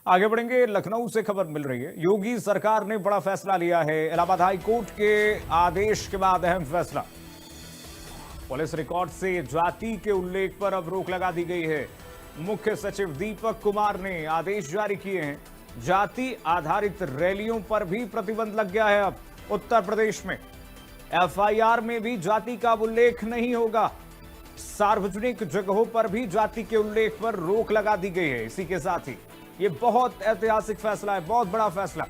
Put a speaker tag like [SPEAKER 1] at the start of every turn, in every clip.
[SPEAKER 1] आगे बढ़ेंगे। लखनऊ से खबर मिल रही है, योगी सरकार ने बड़ा फैसला लिया है। इलाहाबाद हाई कोर्ट के आदेश के बाद अहम फैसला। पुलिस रिकॉर्ड से जाति के उल्लेख पर अब रोक लगा दी गई है। मुख्य सचिव दीपक कुमार ने आदेश जारी किए हैं। जाति आधारित रैलियों पर भी प्रतिबंध लग गया है। अब उत्तर प्रदेश में एफआईआर में भी जाति का उल्लेख नहीं होगा। सार्वजनिक जगहों पर भी जाति के उल्लेख पर रोक लगा दी गई है। इसी के साथ ही ये बहुत ऐतिहासिक फैसला है, बहुत बड़ा फैसला।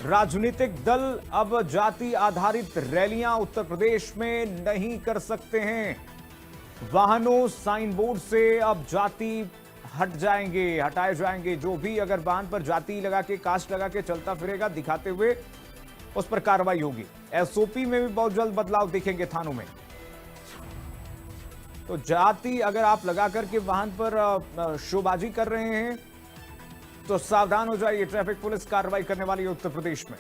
[SPEAKER 1] राजनीतिक दल अब जाति आधारित रैलियां उत्तर प्रदेश में नहीं कर सकते हैं। वाहनों, साइन बोर्ड से अब जाति हटाए जाएंगे। जो भी अगर वाहन पर जाति लगा के, कास्ट लगा के चलता फिरेगा दिखाते हुए, उस पर कार्रवाई होगी। एसओपी में भी बहुत जल्द बदलाव दिखेंगे थानों में। तो जाति अगर आप लगा करके वाहन पर शोबाजी कर रहे हैं तो सावधान हो जाइए। ट्रैफिक पुलिस कार्रवाई करने वाली है उत्तर प्रदेश में।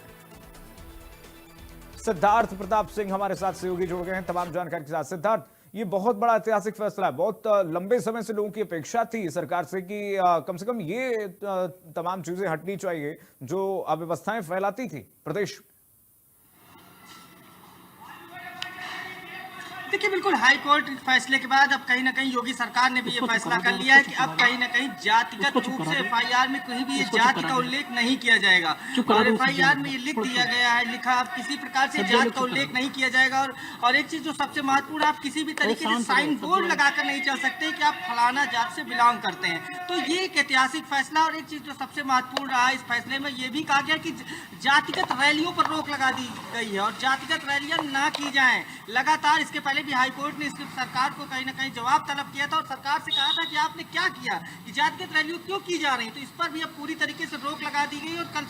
[SPEAKER 1] सिद्धार्थ प्रताप सिंह हमारे साथ सहयोगी जुड़ गए हैं तमाम जानकारी के साथ। सिद्धार्थ, ये बहुत बड़ा ऐतिहासिक फैसला है। बहुत लंबे समय से लोगों की अपेक्षा थी सरकार से कि कम से कम ये तमाम चीजें हटनी चाहिए जो अव्यवस्थाएं फैलाती थी प्रदेश।
[SPEAKER 2] देखिए, बिल्कुल हाई कोर्ट फैसले के बाद अब कहीं ना कहीं योगी सरकार ने भी ये फैसला कर लिया है कि अब कहीं ना कहीं जातिगत रूप से एफआईआर में कहीं भी ये जाति का उल्लेख नहीं किया जाएगा। और एफआईआर में ये लिख दिया गया है, लिखा अब किसी प्रकार से जाति का उल्लेख नहीं किया जाएगा। और एक चीज जो सबसे महत्वपूर्ण, आप किसी भी तरीके से साइन बोर्ड लगाकर नहीं चल सकते कि आप फलाना जात से बिलोंग करते हैं। तो ये एक ऐतिहासिक फैसला। और एक चीज जो सबसे महत्वपूर्ण रहा इस फैसले में, ये भी कहा गया कि जातिगत रैलियों पर रोक लगा दी गई है और जातिगत रैलियां ना की जाएं। लगातार इसके पहले भी हाईकोर्ट ने इसकी सरकार को कहीं ना कहीं जवाब तलब किया था और सरकार से कहा था कि आपने क्या किया, कि जातिगत रैलियां क्यों की जा रही। तो इस पर भी अब पूरी तरीके से रोक लगा दी गई। और कल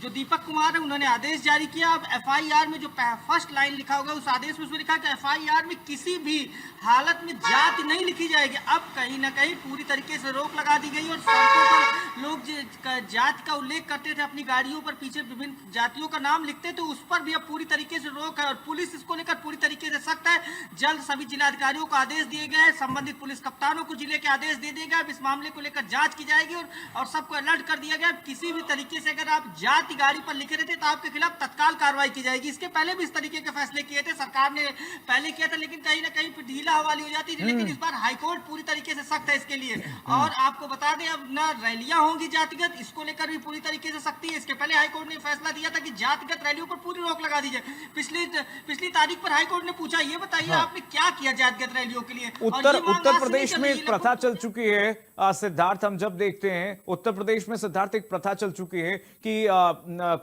[SPEAKER 2] जो दीपक कुमार है उन्होंने आदेश जारी किया। अब एफआईआर में जो फर्स्ट लाइन लिखा होगा उस आदेश में उसमें लिखा कि एफआईआर में किसी भी हालत में जाति नहीं लिखी जाएगी। अब कहीं ना कहीं पूरी तरीके से रोक लगा दी गई। और सड़कों पर लोग जाति का उल्लेख करते थे, अपनी गाड़ियों पर पीछे विभिन्न जातियों का नाम लिखते, तो उस पर भी अब पूरी तरीके से रोक है। और पुलिस इसको लेकर पूरी तरीके से सख्त है। जल्द सभी जिलाधिकारियों को आदेश दिए गए हैं, संबंधित पुलिस कप्तानों को जिले के आदेश दे दिए गए। अब इस मामले को लेकर जांच की जाएगी और सबको अलर्ट कर दिया गया। किसी भी तरीके से अगर आप जाति गाड़ी पर लिखे रहते तो आपके खिलाफ तत्काल कार्रवाई की जाएगी। इसके पहले भी इस तरीके के फैसले किए थे, सरकार ने पहले किया था, लेकिन कहीं ना कहीं ढीला हवाली हो जाती थी। लेकिन इस बार हाईकोर्ट पूरी तरीके से सख्त है इसके लिए। और आपको बता दें, अब न रैलियां होंगी जातिगत, इसको लेकर भी पूरी तरीके से सख्ती है। इसके पहले हाईकोर्ट ने फैसला दिया था कि जातिगत रैलियों पर पूरी रोक लगा दी जाए। पिछली तारीख पर हाईकोर्ट ने पूछा, ये बताइए आपने क्या किया जातिगत रैलियों के लिए।
[SPEAKER 1] उत्तर प्रदेश में एक प्रथा चल चुकी है सिद्धार्थ। हम जब देखते हैं उत्तर प्रदेश में सिद्धार्थ, एक प्रथा चल चुकी है कि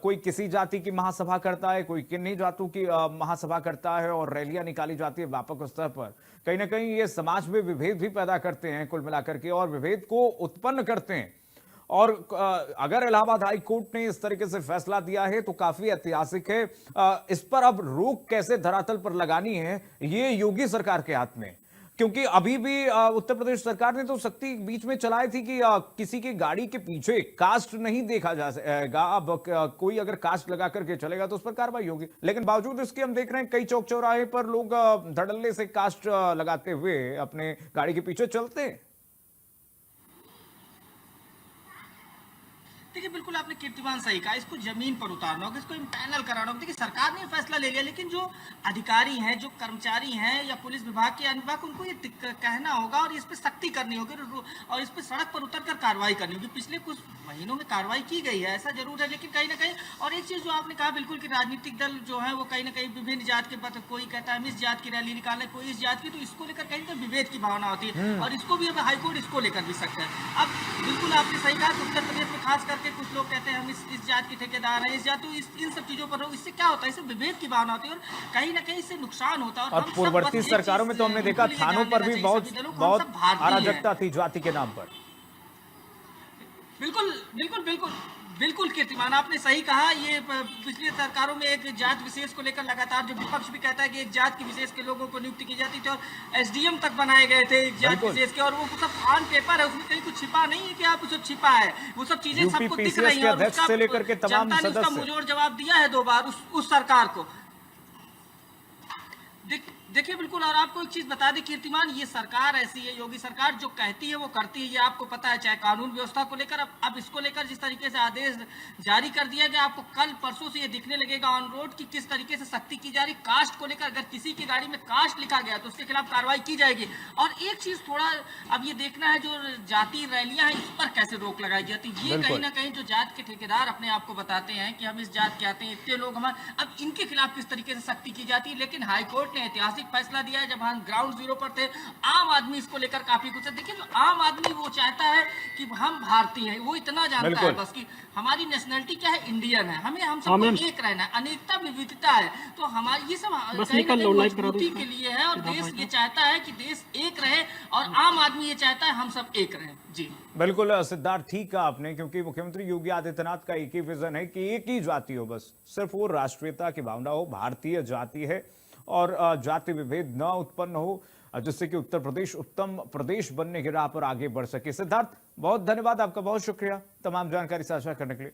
[SPEAKER 1] कोई किसी जाति की महासभा करता है, कोई किन्हीं जातों की महासभा करता है और रैलियां निकाली जाती है व्यापक स्तर पर। कहीं ना कहीं ये समाज में विभेद भी पैदा करते हैं कुल मिलाकर के, और विभेद को उत्पन्न करते हैं। और अगर इलाहाबाद हाई कोर्ट ने इस तरीके से फैसला दिया है तो काफी ऐतिहासिक है। इस पर अब रोक कैसे धरातल पर लगानी है, ये योगी सरकार के हाथ में। क्योंकि अभी भी उत्तर प्रदेश सरकार ने तो सख्ती बीच में चलाई थी कि किसी की गाड़ी के पीछे कास्ट नहीं देखा जाएगा। अब कोई अगर कास्ट लगा करके चलेगा तो उस पर कार्रवाई होगी। लेकिन बावजूद इसके हम देख रहे हैं कई चौक चौराहे पर लोग धड़ल्ले से कास्ट लगाते हुए अपने गाड़ी के पीछे चलते हैं।
[SPEAKER 2] देखिए, बिल्कुल आपने कीर्तिमान सही कहा। इसको जमीन पर उतारना होगा, इसको इम्पैनल कराना होगा। देखिए, सरकार ने फैसला ले लिया, लेकिन जो अधिकारी हैं, जो कर्मचारी हैं या पुलिस विभाग के अनुभाग, उनको ये कहना होगा और इस पर सख्ती करनी होगी और इस पर सड़क पर उतरकर कार्रवाई करनी होगी। पिछले कुछ महीनों में कार्रवाई की गई है, ऐसा जरूर है, लेकिन कहीं ना कहीं। और एक चीज जो आपने कहा बिल्कुल कि राजनीतिक दल जो है वो कहीं ना कहीं विभिन्न जात के, कोई कहता है हम इस जात की रैली निकालें, कोई इस जात की, तो इसको लेकर कहीं ना विभेद की भावना होती है। और इसको भी अब हाईकोर्ट इसको लेकर भी सख्त है। अब बिल्कुल आपने सही कहा, उत्तर प्रदेश में खास करके कुछ लोग कहते हैं हम इस जात के ठेकेदार हैं, इस जात, इन सब चीजों पर इससे क्या होता है, इससे विभेद की भावना होती है और कहीं ना कहीं इससे नुकसान होता है।
[SPEAKER 1] और पूर्ववर्ती सरकारों में तो हमने देखा थानों पर भी बहुत अराजकता थी जाति के नाम पर।
[SPEAKER 2] बिल्कुल बिल्कुल बिल्कुल बिल्कुल कीर्तिमान, आपने सही कहा। ये पिछली सरकारों में एक जात विशेष को लेकर लगातार जो विपक्ष भी कहता है कि एक जात की विशेष के लोगों को नियुक्ति की जाती थी और एसडीएम तक बनाए गए थे एक जात विशेष के, और वो सब ऑन पेपर है, उसमें कहीं कुछ छिपा नहीं है कि आप उसे छिपा है, वो सब चीजें सबको दिख रही है। जनता ने उसका मुंहजोड़ जवाब दिया है 2 बार उस सरकार को। देखिए बिल्कुल, और आपको एक चीज बता दें कीर्तिमान, ये सरकार ऐसी है, योगी सरकार जो कहती है वो करती है, ये आपको पता है। चाहे कानून व्यवस्था को लेकर, अब इसको लेकर जिस तरीके से आदेश जारी कर दिया गया, आपको कल परसों से ये दिखने लगेगा ऑन रोड कि किस तरीके से सख्ती की जा रही। कास्ट को लेकर अगर किसी की गाड़ी में कास्ट लिखा गया तो उसके खिलाफ कार्रवाई की जाएगी। और एक चीज थोड़ा अब ये देखना है, जो जाति रैलियां हैं इस पर कैसे रोक लगाई जाती है। ये कहीं ना कहीं जो जात के ठेकेदार अपने आप को बताते हैं कि हम इस जात के आते हैं, इतने लोग हमारे, अब इनके खिलाफ किस तरीके से सख्ती की जाती है। लेकिन हाईकोर्ट ने ऐतिहासिक फैसला दिया है, जब हम ग्राउंड जीरो पर थे, आम आदमी इसको लेकर काफी कुछ। देखिए जो आम आदमी वो चाहता है कि हम भारतीय हैं, वो इतना जानता है बस कि हमारी नेशनलिटी क्या है, इंडियन है, हम सबको एक रहना है, अनेकता विविधता है। तो हमारी ये सब कहीं ना कहीं मजबूती के लिए है, और देश ये चाहता है कि देश एक रहे, और आम आदमी ये चाहता है हम सब एक रहें। जी
[SPEAKER 1] बिल्कुल सिद्धार्थ, ठीक कहा आपने, क्योंकि मुख्यमंत्री योगी आदित्यनाथ का एक ही विजन है कि एक ही जाति हो, बस सिर्फ वो राष्ट्रीयता की भावना हो, भारतीय जाति है, और जाति विभेद न उत्पन्न हो, जिससे कि उत्तर प्रदेश उत्तम प्रदेश बनने की राह पर आगे बढ़ सके। सिद्धार्थ, बहुत धन्यवाद आपका, बहुत शुक्रिया तमाम जानकारी साझा करने के लिए।